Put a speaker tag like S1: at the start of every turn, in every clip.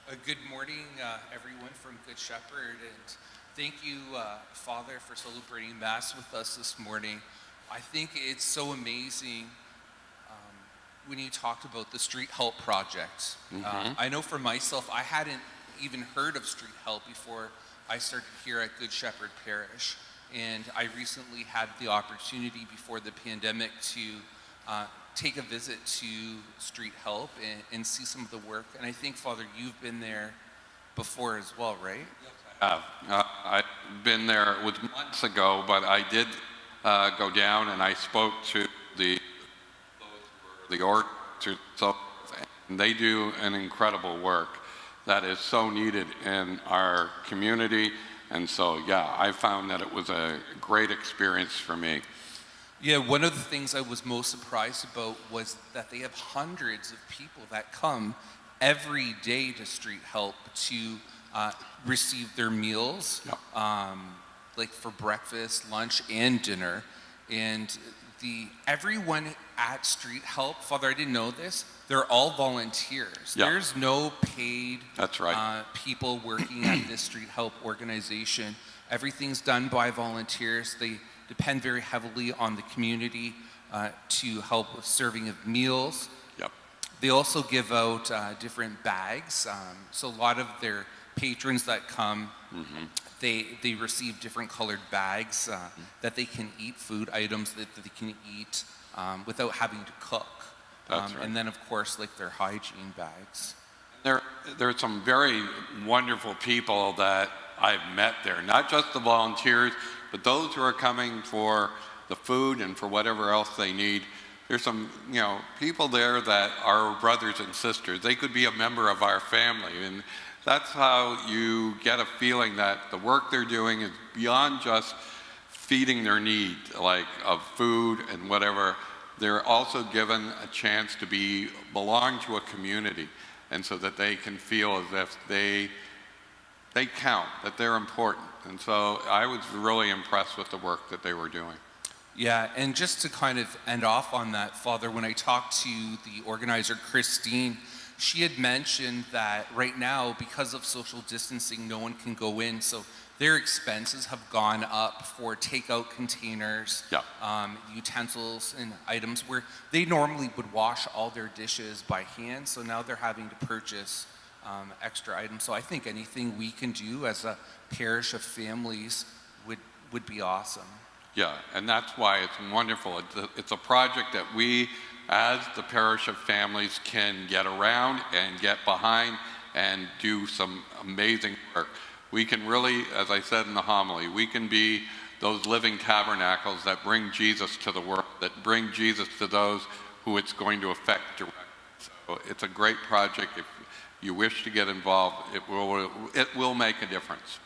S1: Good morning, everyone from Good Shepherd, and thank you, Father, for celebrating Mass with us this morning. I think it's so amazing when you talked about the Street Help Project. I know for myself, I hadn't even heard of Street Help before I started here at Good Shepherd Parish, and I recently had the opportunity before the pandemic to take a visit to Street Help and see some of the work. And I think, Father, you've been there before as well, right?
S2: I've been there, it was months ago, but I did go down and I spoke to the organizers, and they do an incredible work that is so needed in our community. And so, I found that it was a great experience for me.
S1: Yeah, one of the things I was most surprised about was that they have hundreds of people that come every day to Street Help to receive their meals, like for breakfast, lunch, and dinner. And everyone at Street Help, Father, I didn't know this, they're all volunteers.
S2: Yeah.
S1: There's no paid
S2: That's right.
S1: people working at this Street Help organization. Everything's done by volunteers. They depend very heavily on the community to help with serving of meals.
S2: Yep.
S1: They also give out different bags. So a lot of their patrons that come, they receive different colored bags that they can eat, food items that they can eat without having to cook.
S2: That's right.
S1: And then, of course, like their hygiene bags.
S2: There are some very wonderful people that I've met there, not just the volunteers, but those who are coming for the food and for whatever else they need. There's some, people there that are brothers and sisters. They could be a member of our family, and that's how you get a feeling that the work they're doing is beyond just feeding their need, like of food and whatever. They're also given a chance to belong to a community, and so that they can feel as if they count, that they're important. And so I was really impressed with the work that they were doing.
S1: Yeah, and just to kind of end off on that, Father, when I talked to the organizer, Christine, she had mentioned that right now, because of social distancing, no one can go in, so their expenses have gone up for takeout containers, utensils and items where they normally would wash all their dishes by hand, so now they're having to purchase extra items. So I think anything we can do as a parish of families would be awesome.
S2: Yeah, and that's why it's wonderful. It's a project that we, as the parish of families, can get around and get behind and do some amazing work. We can really, as I said in the homily, we can be those living tabernacles that bring Jesus to the world, that bring Jesus to those who it's going to affect directly. So it's a great project. If you wish to get involved, it will make a difference.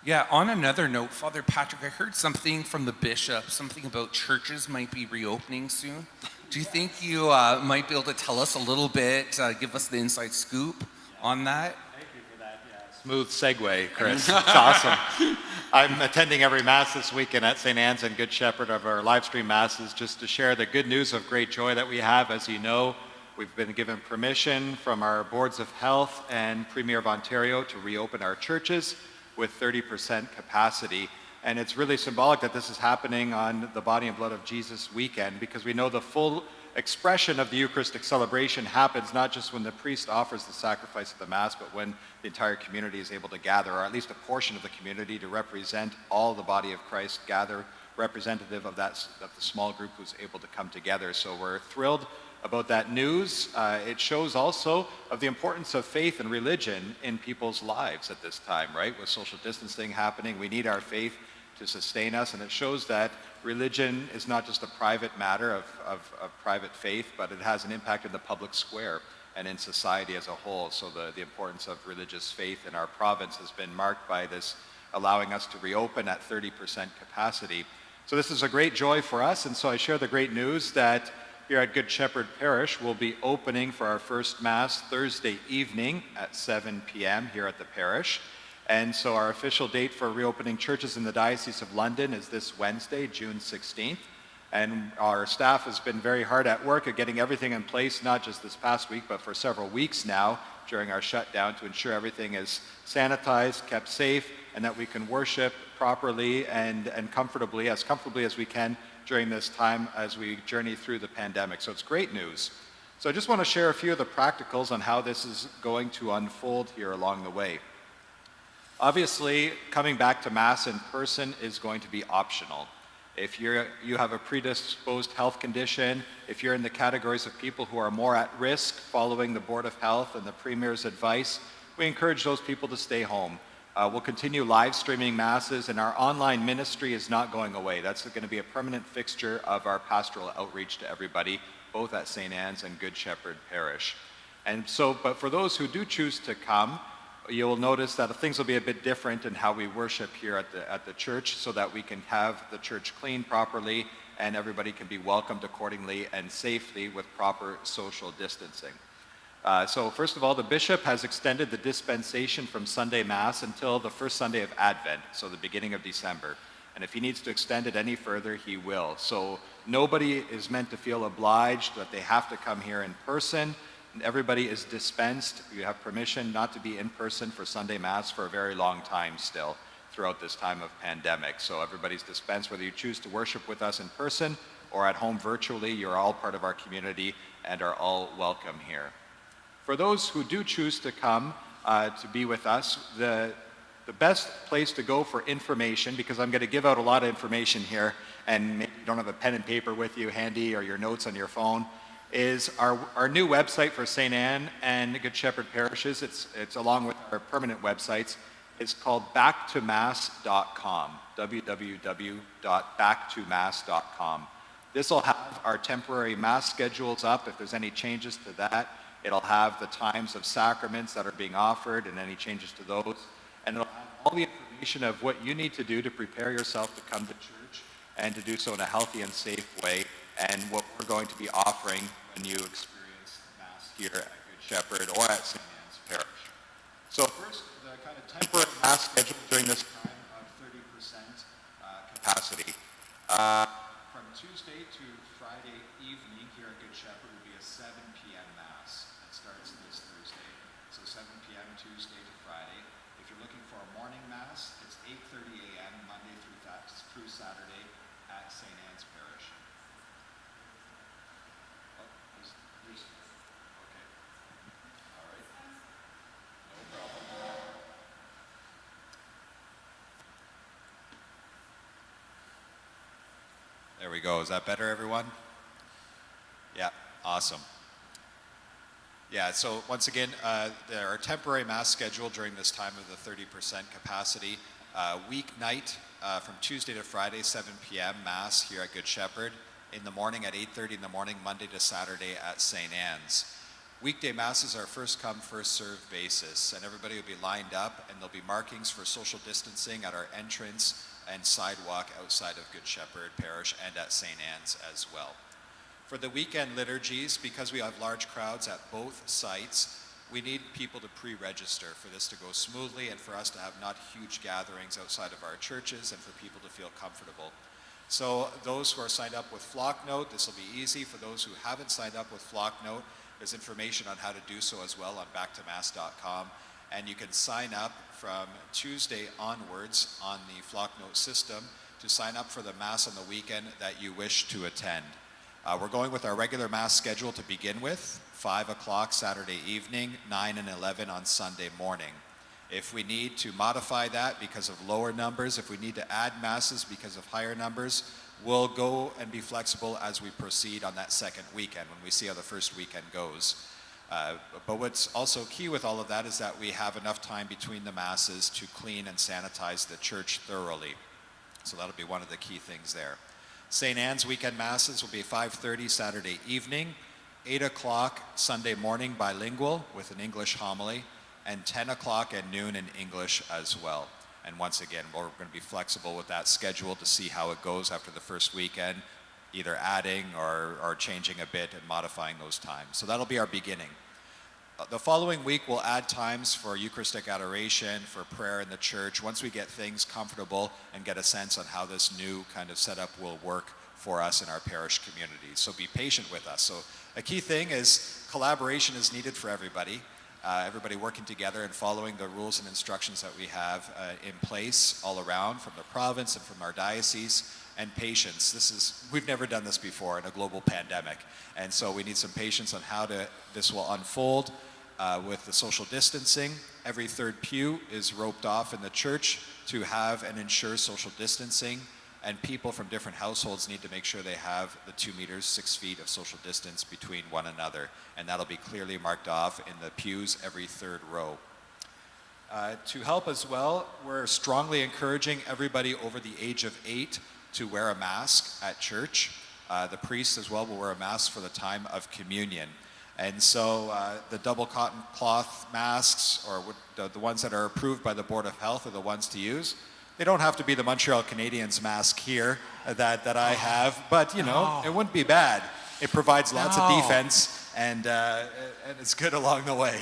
S1: Yeah, on another note, Father Patrick, I heard something from the bishop, something about churches might be reopening soon. Do you think you might be able to tell us a little bit, give us the inside scoop on that?
S3: Thank you for that. Smooth segue, Chris. It's awesome. I'm attending every Mass this weekend at St. Anne's and Good Shepherd of our live stream Masses just to share the good news of great joy that we have. As you know, we've been given permission from our boards of health and Premier of Ontario to reopen our churches with 30% capacity. And it's really symbolic that this is happening on the Body and Blood of Jesus weekend, because we know the full expression of the Eucharistic celebration happens not just when the priest offers the sacrifice of the Mass, but when the entire community is able to gather, or at least a portion of the community, to represent all the body of Christ, gather representative of the small group who's able to come together. So we're thrilled about that news. It shows also of the importance of faith and religion in people's lives at this time, right? With social distancing happening, we need our faith to sustain us, and it shows that religion is not just a private matter of private faith, but it has an impact in the public square and in society as a whole. So the importance of religious faith in our province has been marked by this allowing us to reopen at 30% capacity. So this is a great joy for us, and so I share the great news that here at Good Shepherd Parish, we'll be opening for our first Mass Thursday evening at 7 p.m. here at the parish. And so our official date for reopening churches in the Diocese of London is this Wednesday, June 16th. And our staff has been very hard at work at getting everything in place, not just this past week, but for several weeks now, during our shutdown to ensure everything is sanitized, kept safe, and that we can worship properly and comfortably as we can during this time as we journey through the pandemic. So it's great news. So I just want to share a few of the practicals on how this is going to unfold here along the way. Obviously, coming back to Mass in person is going to be optional. If you have a predisposed health condition, if you're in the categories of people who are more at risk following the Board of Health and the Premier's advice, we encourage those people to stay home. We'll continue live streaming Masses, and our online ministry is not going away. That's going to be a permanent fixture of our pastoral outreach to everybody, both at St. Anne's and Good Shepherd Parish. But for those who do choose to come, you'll notice that things will be a bit different in how we worship here at the church, so that we can have the church cleaned properly and everybody can be welcomed accordingly and safely with proper social distancing. So first of all, the bishop has extended the dispensation from Sunday Mass until the first Sunday of Advent, so the beginning of December. And if he needs to extend it any further, he will. So nobody is meant to feel obliged that they have to come here in person. Everybody is dispensed. You have permission not to be in person for Sunday Mass for a very long time still throughout this time of pandemic. So everybody's dispensed. Whether you choose to worship with us in person or at home virtually, you're all part of our community and are all welcome here. For those who do choose to come to be with us, the best place to go for information, because I'm going to give out a lot of information here and maybe you don't have a pen and paper with you handy or your notes on your phone, is our new website for St. Anne and Good Shepherd parishes. It's along with our permanent websites. It's called backtomass.com, www.backtomass.com. This will have our temporary Mass schedules up if there's any changes to that. It'll have the times of sacraments that are being offered and any changes to those. And it'll have all the information of what you need to do to prepare yourself to come to church and to do so in a healthy and safe way, and what we're going to be offering when you experience Mass here at Good Shepherd or at St. Anne's Parish. So first, the kind of temporary Mass schedule during this time of 30% capacity. From Tuesday to Friday evening here at Good Shepherd will be a 7 p.m. Mass. That starts this Thursday. So 7 p.m. Tuesday to Friday. If you're looking for a morning Mass, it's 8:30 a.m. Monday through Saturday at St. Anne's Parish. There we go. Is that better, everyone? Yeah, awesome. Yeah, so once again, there are temporary Mass scheduled during this time of the 30% capacity. Weeknight from Tuesday to Friday, 7 p.m. Mass here at Good Shepherd. In the morning at 8:30 in the morning, Monday to Saturday at St. Anne's. Weekday Masses are first come, first served basis, and everybody will be lined up, and there'll be markings for social distancing at our entrance and sidewalk outside of Good Shepherd Parish and at St. Anne's as well. For the weekend liturgies, because we have large crowds at both sites, we need people to pre-register for this to go smoothly and for us to have not huge gatherings outside of our churches and for people to feel comfortable. So those who are signed up with Flocknote, this will be easy. For those who haven't signed up with Flocknote, there's information on how to do so as well on backtomass.com. And you can sign up from Tuesday onwards on the Flocknote system to sign up for the Mass on the weekend that you wish to attend. We're going with our regular Mass schedule to begin with, 5 o'clock Saturday evening, 9 and 11 on Sunday morning. If we need to modify that because of lower numbers, if we need to add Masses because of higher numbers, we'll go and be flexible as we proceed on that second weekend when we see how the first weekend goes. But what's also key with all of that is that we have enough time between the Masses to clean and sanitize the church thoroughly. So that'll be one of the key things there. St. Anne's weekend Masses will be 5:30 Saturday evening, 8 o'clock Sunday morning bilingual with an English homily, and 10 o'clock at noon in English as well. And once again, we're going to be flexible with that schedule to see how it goes after the first weekend, either adding or changing a bit and modifying those times. So that'll be our beginning. The following week, we'll add times for Eucharistic adoration, for prayer in the church, once we get things comfortable and get a sense on how this new kind of setup will work for us in our parish community. So be patient with us. So a key thing is collaboration is needed for everybody. everybody working together and following the rules and instructions that we have in place all around from the province and from our diocese, and patience. We've never done this before in a global pandemic, and so we need some patience on how this will unfold with the social distancing. Every third pew is roped off in the church to have and ensure social distancing, and people from different households need to make sure they have the 2 meters, 6 feet of social distance between one another, and that'll be clearly marked off in the pews every third row. To help as well, we're strongly encouraging everybody over the age of 8 to wear a mask at church. The priest as well will wear a mask for the time of communion. And so the double cotton cloth masks, or the ones that are approved by the Board of Health, are the ones to use. They don't have to be the Montreal Canadiens mask here that I have, but it wouldn't be bad. It provides lots of defense, and it's good along the way.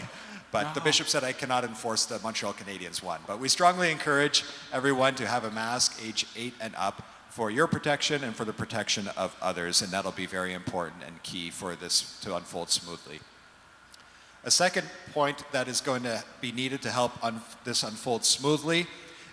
S3: But the bishop said I cannot enforce the Montreal Canadiens one. But we strongly encourage everyone to have a mask age 8 and up for your protection and for the protection of others, and that'll be very important and key for this to unfold smoothly. A second point that is going to be needed to help this unfold smoothly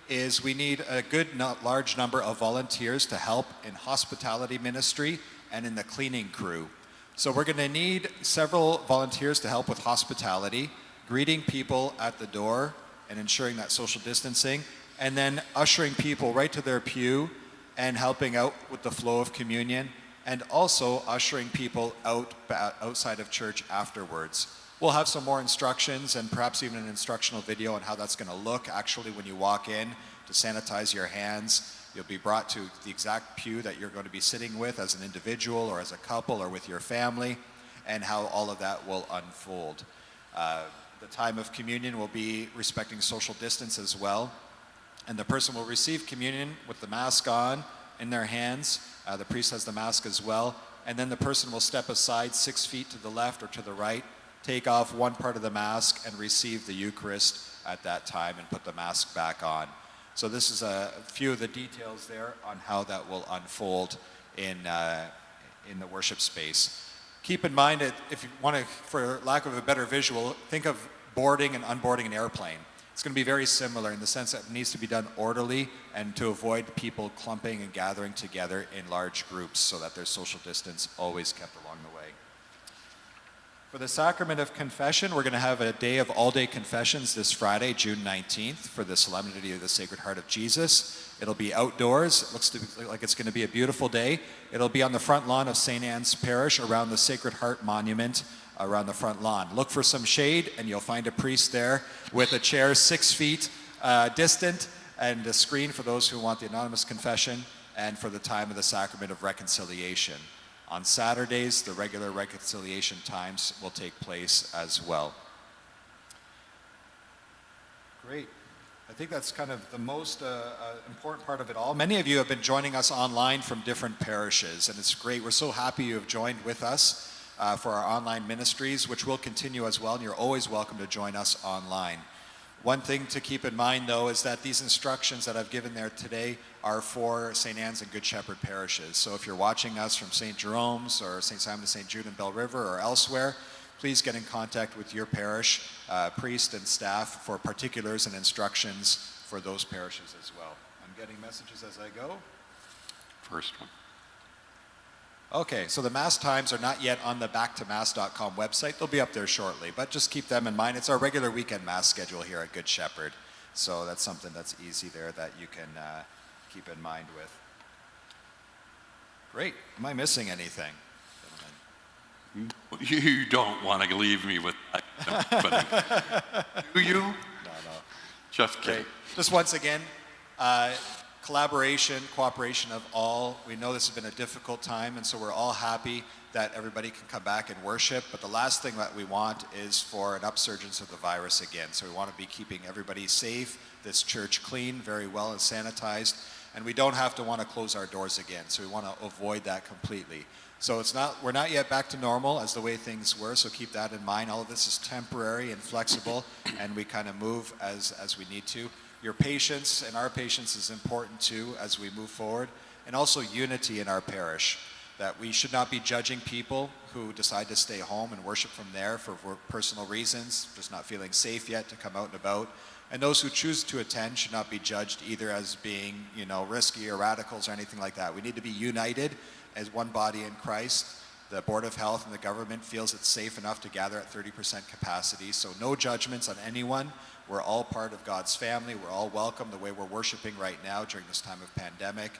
S3: is we need a good large number of volunteers to help in hospitality ministry and in the cleaning crew. So we're going to need several volunteers to help with hospitality, greeting people at the door and ensuring that social distancing, and then ushering people right to their pew and helping out with the flow of communion, and also ushering people outside of church afterwards. We'll have some more instructions and perhaps even an instructional video on how that's going to look actually when you walk in, to sanitize your hands. You'll be brought to the exact pew that you're going to be sitting with as an individual or as a couple or with your family, and how all of that will unfold. The time of communion will be respecting social distance as well. And the person will receive communion with the mask on in their hands. The priest has the mask as well. And then the person will step aside 6 feet to the left or to the right, take off one part of the mask and receive the Eucharist at that time and put the mask back on. So this is a few of the details there on how that will unfold in the worship space. Keep in mind that if you want to, for lack of a better visual, think of boarding and unboarding an airplane. It's going to be very similar in the sense that it needs to be done orderly and to avoid people clumping and gathering together in large groups so that there's social distance always kept along the way. For the sacrament of confession, we're going to have a day of all-day confessions this Friday, June 19th, for the Solemnity of the Sacred Heart of Jesus. It'll be outdoors. It looks like it's going to be a beautiful day. It'll be on the front lawn of St. Anne's Parish around the Sacred Heart Monument around the front lawn. Look for some shade and you'll find a priest there with a chair 6 feet distant and a screen for those who want the anonymous confession and for the time of the Sacrament of Reconciliation. On Saturdays, the regular reconciliation times will take place as well. Great. I think that's kind of the most important part of it all. Many of you have been joining us online from different parishes, and it's great. We're so happy you have joined with us for our online ministries, which will continue as well, and you're always welcome to join us online. One thing to keep in mind, though, is that these instructions that I've given there today are for St. Anne's and Good Shepherd parishes. So if you're watching us from St. Jerome's or St. Simon and St. Jude in Bell River or elsewhere, please get in contact with your parish priest and staff for particulars and instructions for those parishes as well. I'm getting messages as I go.
S2: First one.
S3: Okay, so the Mass times are not yet on the backtomass.com website. They'll be up there shortly, but just keep them in mind. It's our regular weekend Mass schedule here at Good Shepherd. So that's something that's easy there that you can keep in mind with. Great. Am I missing anything?
S2: You don't want to leave me with that, but do you?
S3: No.
S2: Just kidding.
S3: Great. Just once again, collaboration, cooperation of all. We know this has been a difficult time, and so we're all happy that everybody can come back and worship. But the last thing that we want is for an upsurgence of the virus again. So we want to be keeping everybody safe, this church clean, very well and sanitized, and we don't have to want to close our doors again. So we want to avoid that completely. So we're not yet back to normal as the way things were, so keep that in mind. All of this is temporary and flexible, and we kind of move as we need to. Your patience and our patience is important too as we move forward, and also unity in our parish.
S4: that we should not be judging people who decide to stay home and worship from there for personal reasons, just not feeling safe yet to come out and about. And those who choose to attend should not be judged either as being, risky or radicals or anything like that. We need to be united as one body in Christ. The Board of Health and the government feels it's safe enough to gather at 30% capacity, so no judgments on anyone. We're all part of God's family. We're all welcome the way we're worshiping right now during this time of pandemic,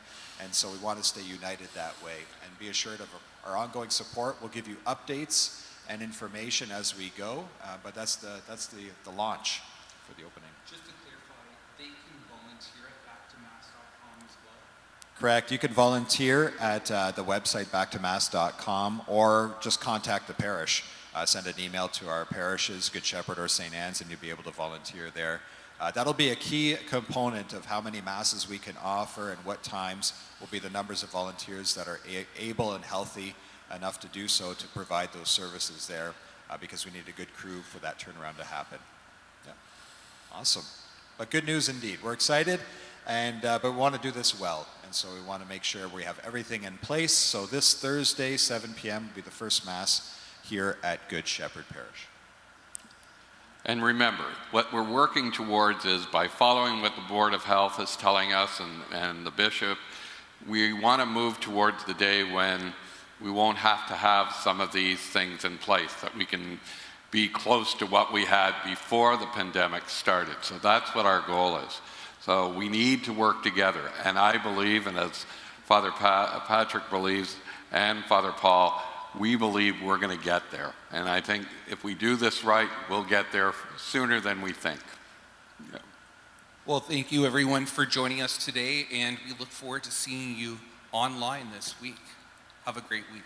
S4: and so we want to stay united that way. And be assured of our ongoing support. We'll give you updates and information as we go, but that's the launch for the opening.
S1: Just to clarify, they can volunteer at backtomass.com as well?
S4: Correct. You can volunteer at the website backtomass.com or just contact the parish. Send an email to our parishes, Good Shepherd or St. Anne's, and you'll be able to volunteer there. That'll be a key component of how many masses we can offer and what times will be the numbers of volunteers that are able and healthy enough to do so to provide those services there because we need a good crew for that turnaround to happen. Yeah. Awesome. But good news indeed. We're excited, but we want to do this well. And so we want to make sure we have everything in place. So this Thursday, 7 p.m. will be the first Mass here at Good Shepherd Parish.
S2: And remember, what we're working towards is by following what the Board of Health is telling us and the bishop, we want to move towards the day when we won't have to have some of these things in place, that we can be close to what we had before the pandemic started. So that's what our goal is. So we need to work together. And I believe, and as Father Patrick believes, and Father Paul, we believe we're going to get there. And I think if we do this right, we'll get there sooner than we think. Yeah.
S1: Well, thank you everyone for joining us today, and we look forward to seeing you online this week. Have a great week.